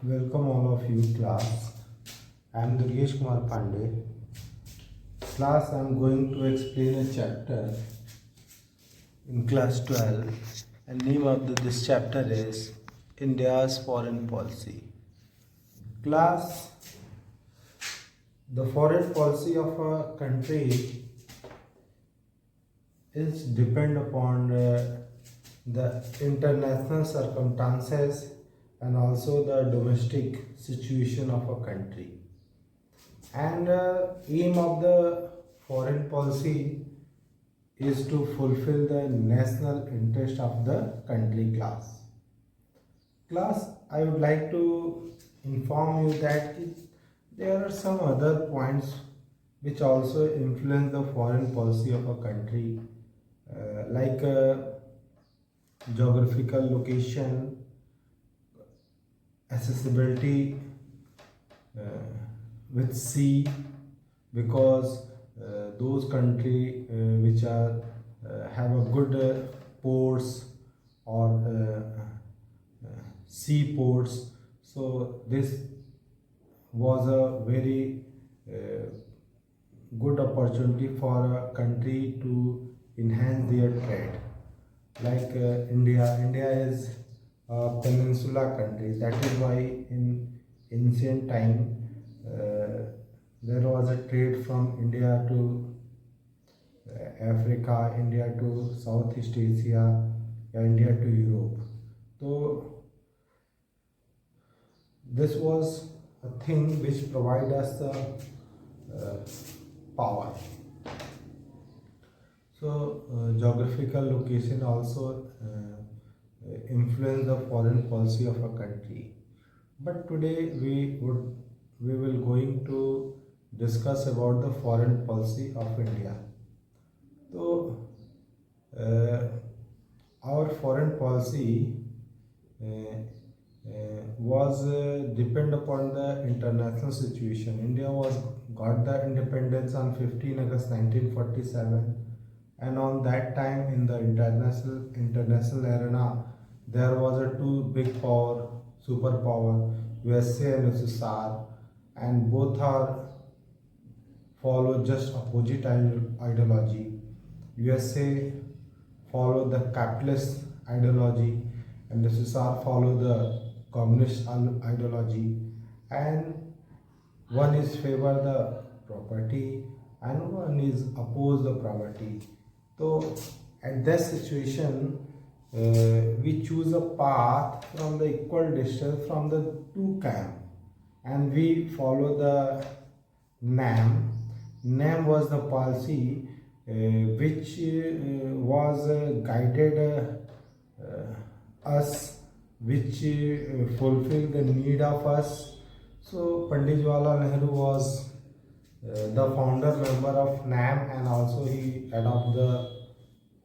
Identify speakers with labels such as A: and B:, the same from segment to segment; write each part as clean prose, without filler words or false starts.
A: Welcome all of you class. I am Durgesh Kumar Pandey. Class, I am going to explain a chapter in class 12 and name of this chapter is India's Foreign Policy. Class, the foreign policy of a country is depend upon the international circumstances and also the domestic situation of a country. And aim of the foreign policy is to fulfill the national interest of the country. Class, I would like to inform you that there are some other points which also influence the foreign policy of a country, like geographical location, accessibility with sea, because those country which are have a good ports or sea ports, so this was a very good opportunity for a country to enhance their trade. Like India is a peninsula country. That is why in ancient time there was a trade from India to Africa, India to Southeast Asia, India to Europe. So this was a thing which provided us the power. So geographical location also influence the foreign policy of a country. But today we will going to discuss about the foreign policy of India. So our foreign policy was depend upon the international situation. India was got the independence on 15 August 1947, and on that time in the international arena there was a two big superpower, USA and USSR, and both are follow just opposite ideology. USA follow the capitalist ideology and USSR follow the communist ideology, and one is favor the property and one is oppose the property. So at that situation we choose a path from the equal distance from the two camp, and we follow the NAM. NAM was the policy which was guided us, which fulfill the need of us. So Pandit Jawaharlal Nehru was the founder member of NAM, and also he adopted the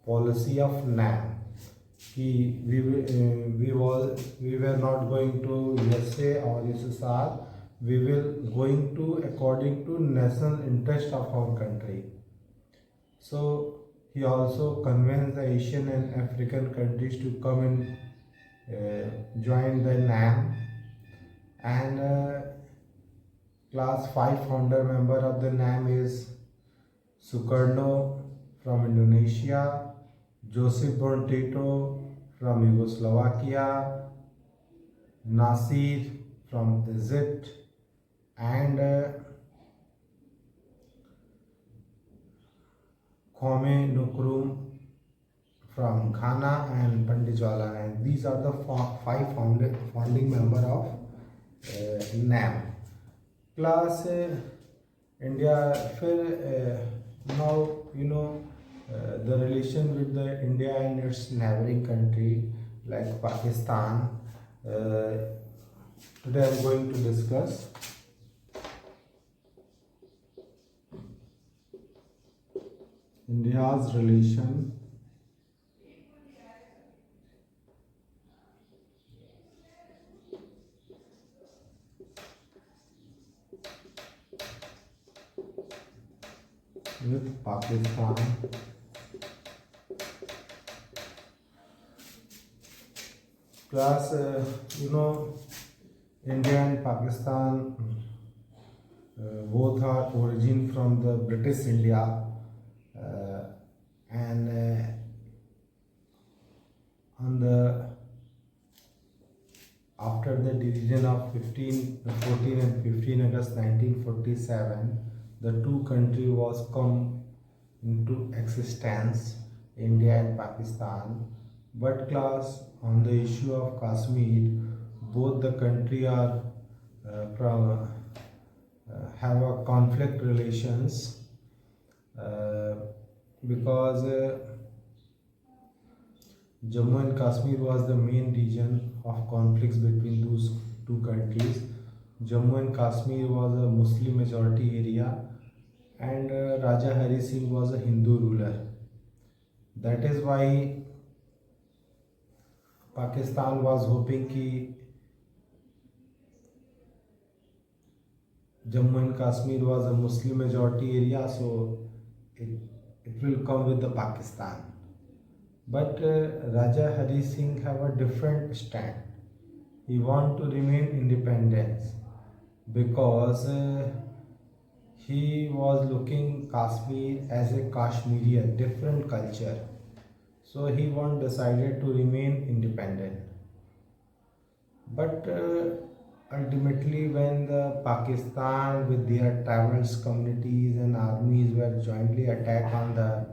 A: policy of NAM. We were not going to USA or USSR. We will going to according to national interest of our country. So he also convinced the Asian and African countries to come and join the NAM. And class 5 founder member of the NAM is Sukarno from Indonesia, Joseph Broz Tito from Yugoslavia, Nasir from Egypt, and Kwame Nkrumah from Ghana, and Pandit Jawaharlal Nehru. These are the five founding member of NAM. Class India, now you know the relation with the India and its neighboring country like Pakistan. Today I am going to discuss India's relation with Pakistan. Class, India and Pakistan both are origin from the British India, and on the after the division of 14 and 15 August 1947, the two countries was come into existence, India and Pakistan. But class on the issue of Kashmir, both the country are from have a conflict relations, uh, because Jammu and Kashmir was the main region of conflicts between those two countries. Jammu and Kashmir was a Muslim majority area, and Raja Hari Singh was a Hindu ruler. That is why Pakistan was hoping कि Jammu and Kashmir was a Muslim majority area, so it, it will come with the Pakistan. But Raja Hari Singh have a different stand. He want to remain independent because he was looking Kashmir as a Kashmiri, a different culture. So he want decided to remain independent. But ultimately, when the Pakistan with their tribal communities and armies were jointly attacked on the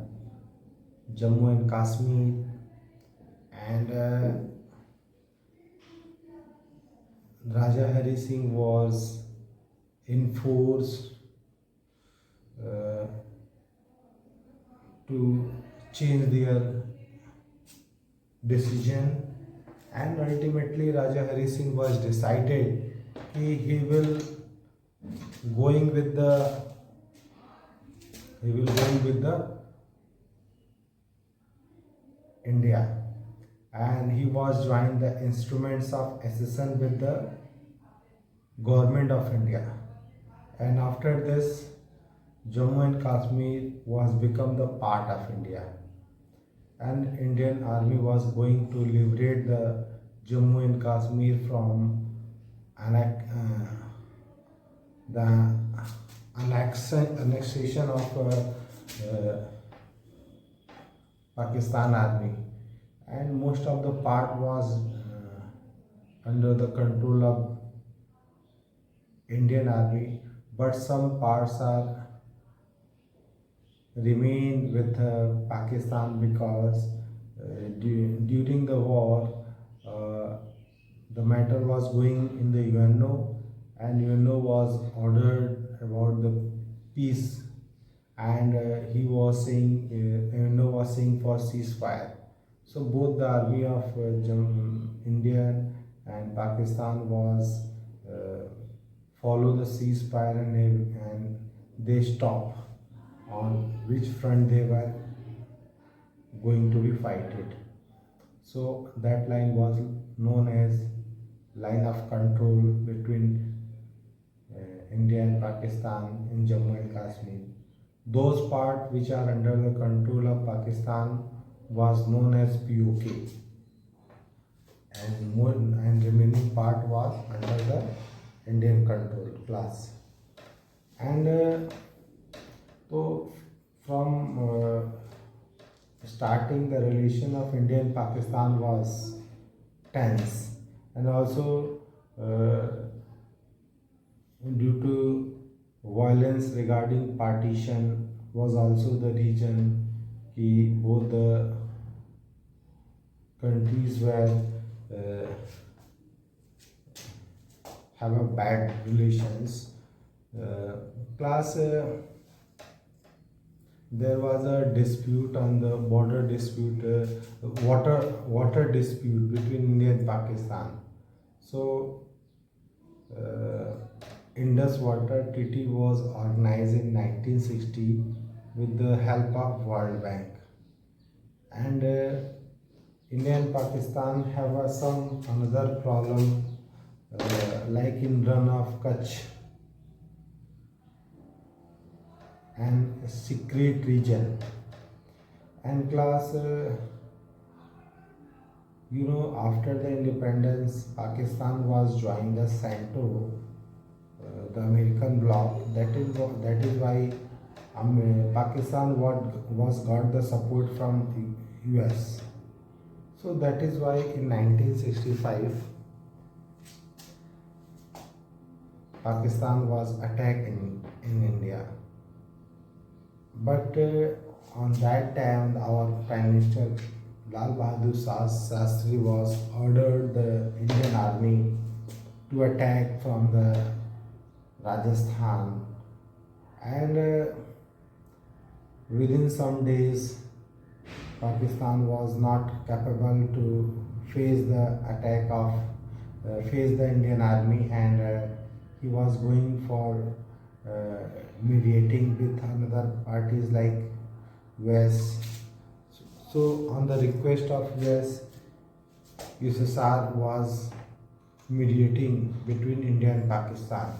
A: Jammu and Kashmir, and Raja Hari Singh was enforced uh, to change their decision, and ultimately Raja Hari Singh was decided he will going with the India, and he was joined the instruments of accession with the government of India. And after this, Jammu and Kashmir was become the part of India, and Indian army was going to liberate the Jammu and Kashmir from the annexation of Pakistan army, and most of the part was under the control of Indian army, but some parts are remain with Pakistan because during the war the matter was going in the UNO, and UNO was ordered about the peace, and he was saying UNO was saying for ceasefire. So both the army of India and Pakistan was follow the ceasefire, and they stop on which front they were going to be fighted. So that line was known as line of control between India and Pakistan in Jammu and Kashmir. Those parts which are under the control of Pakistan was known as POK, and remaining part was under the Indian control class. And so from starting, the relation of India and Pakistan was tense, and also due to violence regarding partition was also the reason कि both the countries were have a bad relations. Class there was a dispute on the border dispute, water dispute between India and Pakistan. So Indus Water Treaty was organized in 1960 with the help of World Bank, and India and Pakistan have some another problem like in run of Kutch and secret region. And class After the independence, Pakistan was joined the CENTO, the American bloc. That is why Pakistan was got the support from US. So that is why in 1965 Pakistan was attacked in India. But on that time, our Prime Minister Lal Bahadur Shastri was ordered the Indian Army to attack from the Rajasthan, and within some days, Pakistan was not capable to face the Indian Army, and he was going for mediating with another parties like US. So, on the request of US, USSR was mediating between India and Pakistan,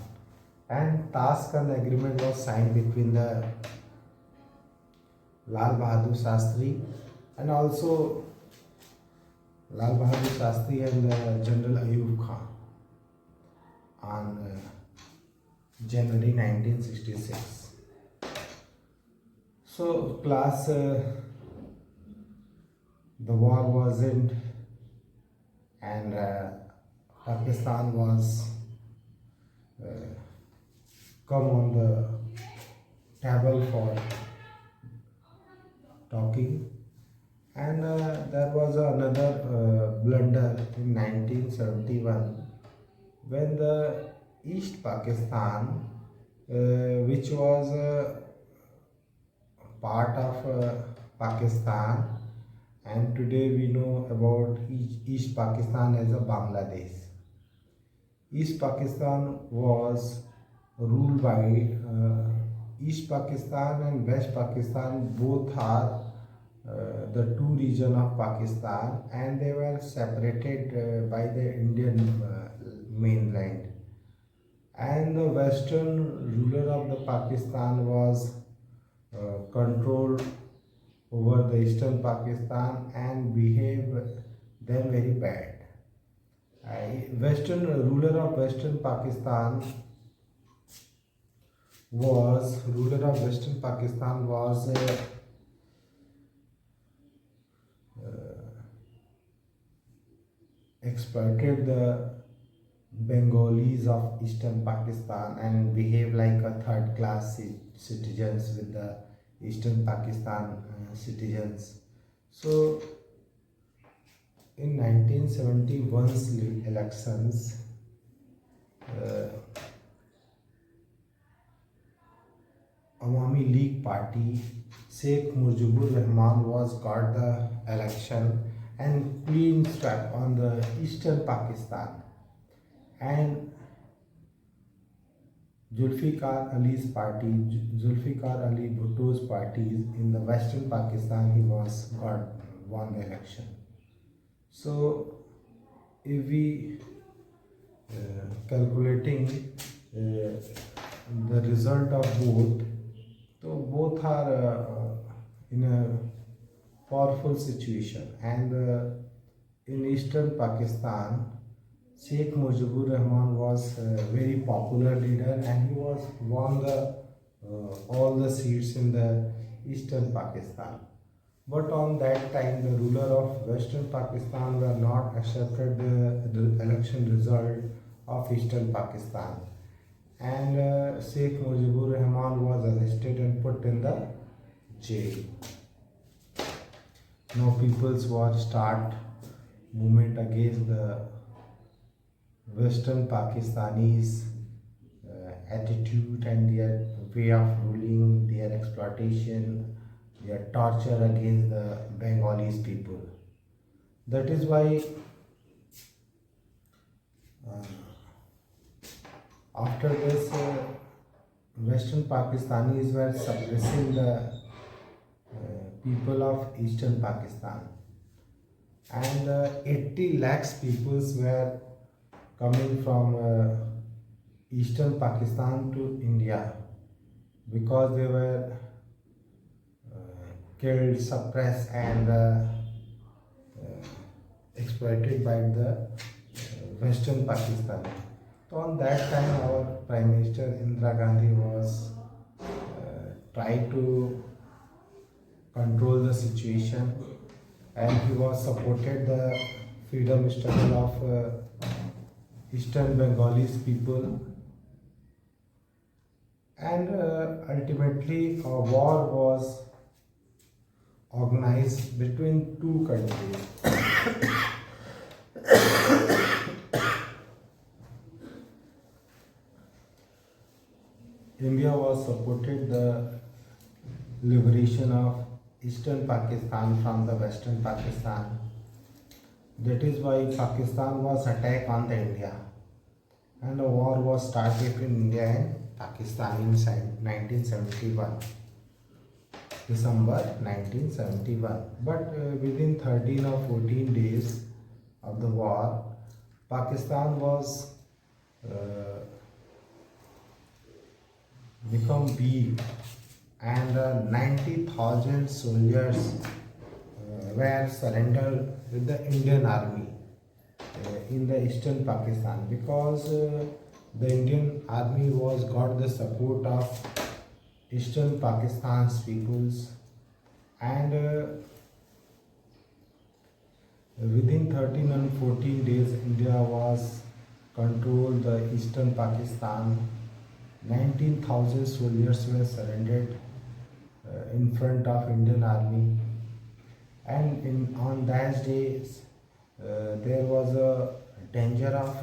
A: and Tashkent agreement was signed between the Lal Bahadur Shastri and also Lal Bahadur Shastri and General Ayub Khan on January 1966. So, class, the war was end, and Pakistan was come on the table for talking, and there was another blunder in 1971 when the East Pakistan, which was part of Pakistan, and today we know about East Pakistan as a Bangladesh. East Pakistan was ruled by East Pakistan and West Pakistan. Both are the two regions of Pakistan, and they were separated by the Indian mainland. And the western ruler of the Pakistan was controlled over the eastern Pakistan and behaved them very bad. Western ruler of Western Pakistan was exploited the Bengalis of eastern Pakistan and behaved like a third class citizens with the eastern Pakistan citizens. So in 1971's elections, Awami League Party, Sheikh Mujibur Rahman was got the election and clean swept on the eastern Pakistan, and Zulfikar Ali Bhutto's party in the western Pakistan, he was got won the election. So if we calculating the result of both, so both are in a powerful situation, and in eastern Pakistan, Sheikh Mujibur Rahman was a very popular leader, and he was won the all the seats in the eastern Pakistan. But on that time, the ruler of Western Pakistan were not accepted the election result of Eastern Pakistan, and Sheikh Mujibur Rahman was arrested and put in the jail. Now people's war start movement against the Western Pakistanis attitude and their way of ruling, their exploitation, their torture against the Bengalis people. That is why after this, Western Pakistanis were suppressing the people of Eastern Pakistan, and 80 lakhs peoples were coming from Eastern Pakistan to India because they were killed, suppressed, and exploited by the Western Pakistan. So on that time, our Prime Minister Indira Gandhi was trying to control the situation, and he was supported the freedom struggle of Eastern Bengalis people, and ultimately a war was organized between two countries. India was supported the liberation of Eastern Pakistan from the Western Pakistan. That is why Pakistan was attacked on the India, and a war was started in India and Pakistan in 1971, December 1971. But within 13 or 14 days of the war, Pakistan was become weak, and 90,000 soldiers were surrendered with the Indian army in the Eastern Pakistan, because the Indian army was got the support of Eastern Pakistan's peoples, and within 13 and 14 days India was controlled the Eastern Pakistan. 19,000 soldiers were surrendered in front of Indian army, and on that days there was a danger of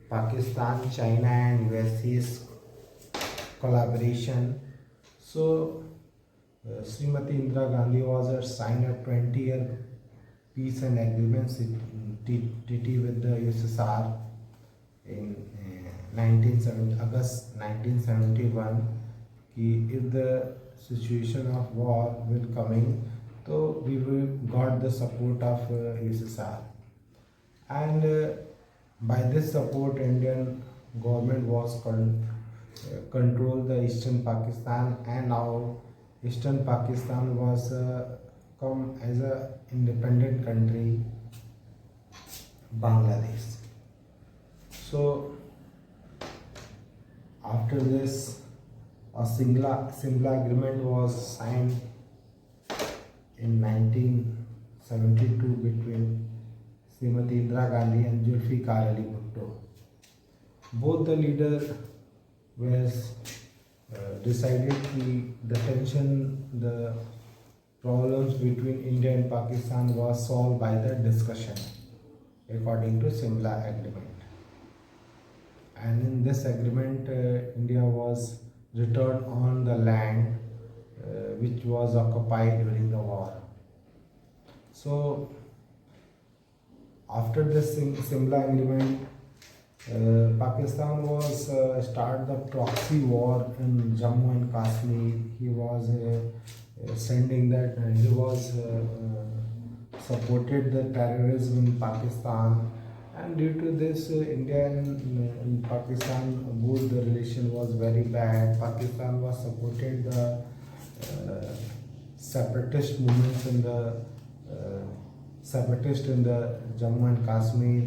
A: Pakistan, China and USA's collaboration. So Srimati Indira Gandhi was signed a 20-year peace and agreement treaty with the USSR in August 1971, if the situation of war will coming, so we will got the support of USSR, and by this support Indian government was control the Eastern Pakistan, and now Eastern Pakistan was come as a independent country, Bangladesh. So after this, a Simla agreement was signed in 1972 between Srimati Indira Gandhi and Zulfikar Ali Bhutto. Both the leaders were decided the tension, the problems between India and Pakistan was solved by the discussion according to Simla agreement. And in this agreement, India was returned on the land which was occupied during the war. So after this Simla agreement, Pakistan was start the proxy war in Jammu and Kashmir. He was sending that he was supported the terrorism in Pakistan, and due to this India and Pakistan, both the relation was very bad. Pakistan was supported the separatist movements in the Jammu and Kashmir.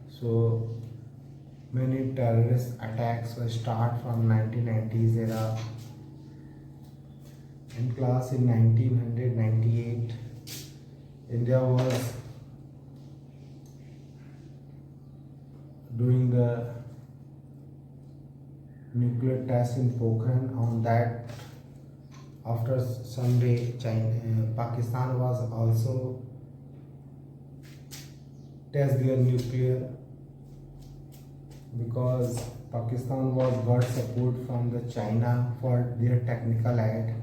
A: So many terrorist attacks were start from 1990s era. In class in 1998, India was doing the nuclear test in Pokhran. On that, after some day, Pakistan was also test their nuclear, because Pakistan was got support from the China for their technical aid,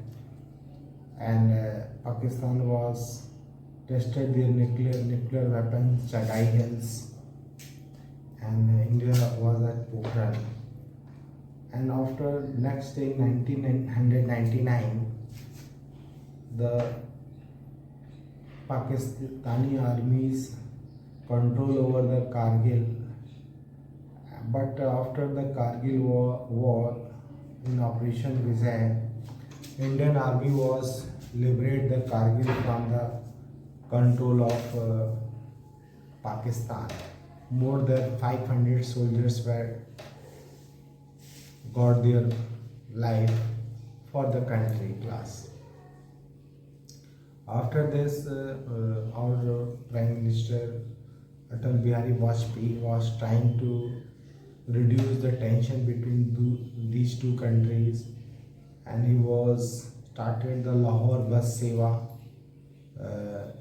A: and Pakistan was tested their nuclear weapons, Chadai Hills, and India was at Pokhran. And after next day, 1999, the Pakistani armies control over the Kargil. But after the Kargil war in Operation Vijay, Indian army was liberate the Kargil from the control of Pakistan. More than 500 soldiers were got their life for the country class. After this, our Prime Minister Atal Bihari Vajpayee was trying to reduce the tension between these two countries, and he was started the Lahore Bus Seva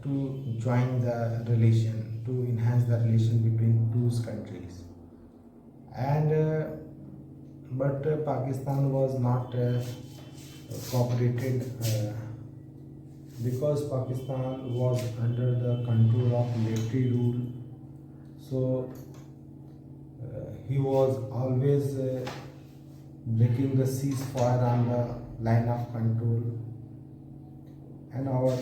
A: to join the relation, to enhance the relation between two countries. And but Pakistan was not cooperated because Pakistan was under the control of military rule. So he was always breaking the ceasefire on the line of control, and our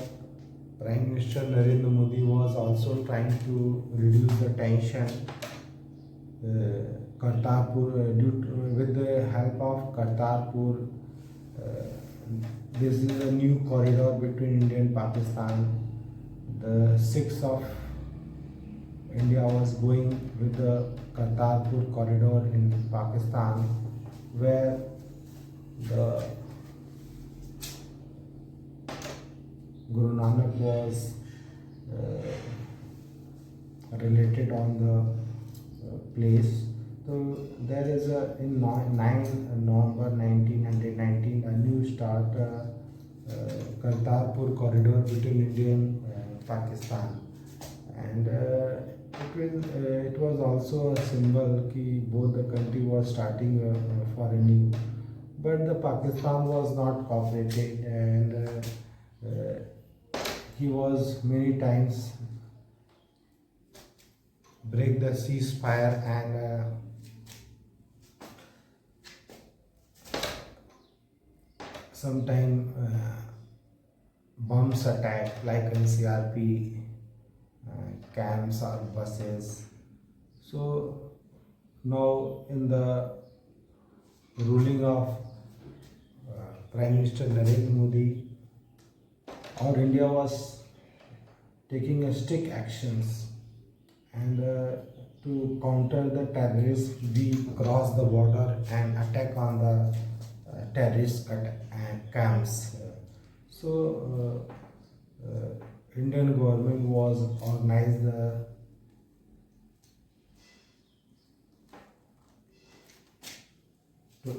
A: Prime Minister Narendra Modi was also trying to reduce the tension. Kartarpur, with the help of Kartarpur, this is a new corridor between India and Pakistan. The 6th of India was going with the Kartarpur corridor in Pakistan, where the Guru Nanak was related on the place. So there is in 9 November 1919 a new start Kartarpur corridor between India and Pakistan, and it was also a symbol that both the country was starting for a new, but the Pakistan was not cooperating, and he was many times break the ceasefire, and sometime bombs attack like NCRP camps or buses. So now in the ruling of Prime Minister Narendra Modi, our India was taking a strict actions, and to counter the terrorists, we crossed the border and attack on the terrorist camps. So Indian government was organized to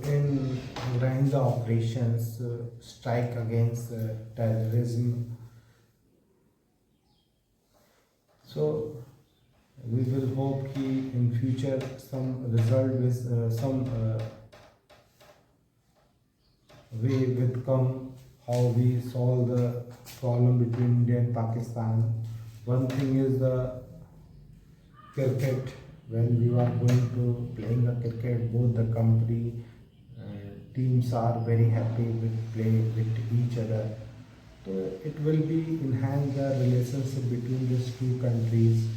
A: organize the operations, strike against terrorism. So we will hope that in future some result with some way will come how we solve the problem between India and Pakistan. One thing is the cricket. When we are going to playing the cricket, both the country teams are very happy with play with each other. So it will be enhance the relationship between these two countries,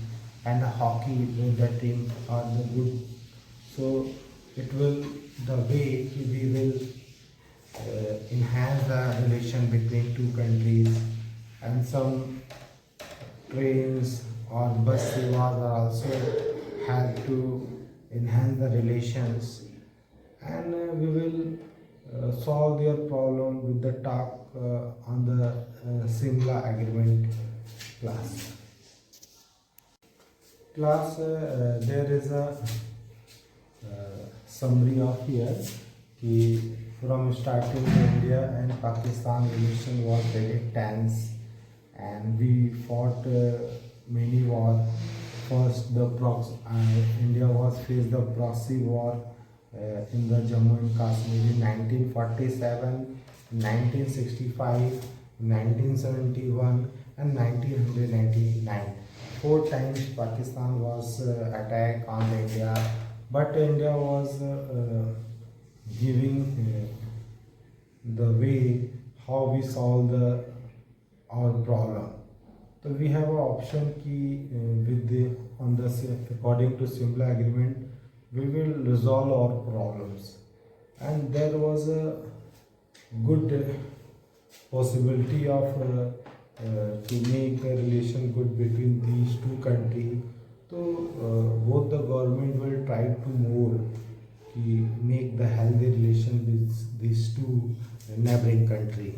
A: and the hockey, both the teams are the good. So it will the way we will enhance the relation between two countries, and some trains or bus sevas are also have to enhance the relations, and we will solve their problem with the talk on the Simla agreement class. There is a summary of here. From starting India and Pakistan relation was very tense, and we fought many wars. First, India was faced the proxy war in the Jammu and Kashmir in 1947, 1965, 1971, and 1999. 4 times Pakistan was attacked on India, but India was giving the way how we solve our problem. So we have an option with according to Simla agreement, we will resolve our problems, and there was a good possibility of to make the relation good between these two countries. So both the government will try to more कि make the healthy relation with these two neighboring country.